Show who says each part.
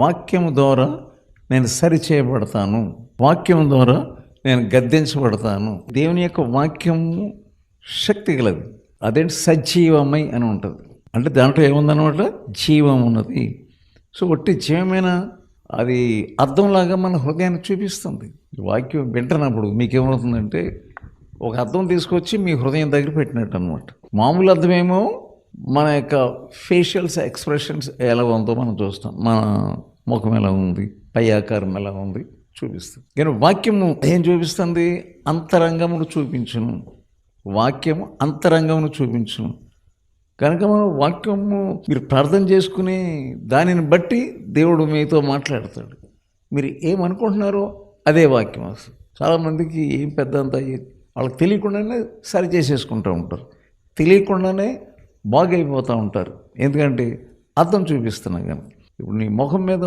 Speaker 1: వాక్యం ద్వారా నేను సరిచేయబడతాను, వాక్యం ద్వారా నేను గద్దించబడతాను. దేవుని యొక్క వాక్యము శక్తి గలది. అదేంటి సజీవమై అని ఉంటుంది. అంటే దాంట్లో ఏముందన్నమాట, జీవం ఉన్నది. సో ఒట్టి జీవమైన అది అర్థంలాగా మన హృదయాన్ని చూపిస్తుంది. వాక్యం వింటున్నప్పుడు మీకేమవుతుందంటే ఒక అర్థం తీసుకొచ్చి మీ హృదయం దగ్గర పెట్టినట్టు అనమాట. మామూలు అర్థమేమో మన యొక్క ఫేషియల్స్ ఎక్స్ప్రెషన్స్ ఎలా ఉందో మనం చూస్తాం, మన ముఖం ఎలా ఉంది, పై ఆకారం ఎలా ఉంది చూపిస్తుంది. కానీ వాక్యము ఏం చూపిస్తుంది? అంతరంగమును చూపించును. వాక్యము అంతరంగమును చూపించును. కనుక మనం వాక్యము మీరు ప్రార్థన చేసుకుని దానిని బట్టి దేవుడు మీతో మాట్లాడతాడు. మీరు ఏమనుకుంటున్నారో అదే వాక్యం వస్తుంది. చాలామందికి ఏం పెద్దంత వాళ్ళకి తెలియకుండానే సరి చేసేసుకుంటూ ఉంటారు, తెలియకుండానే బాగైపోతూ ఉంటారు. ఎందుకంటే అర్థం చూపిస్తున్నా కానీ. ఇప్పుడు నీ ముఖం మీద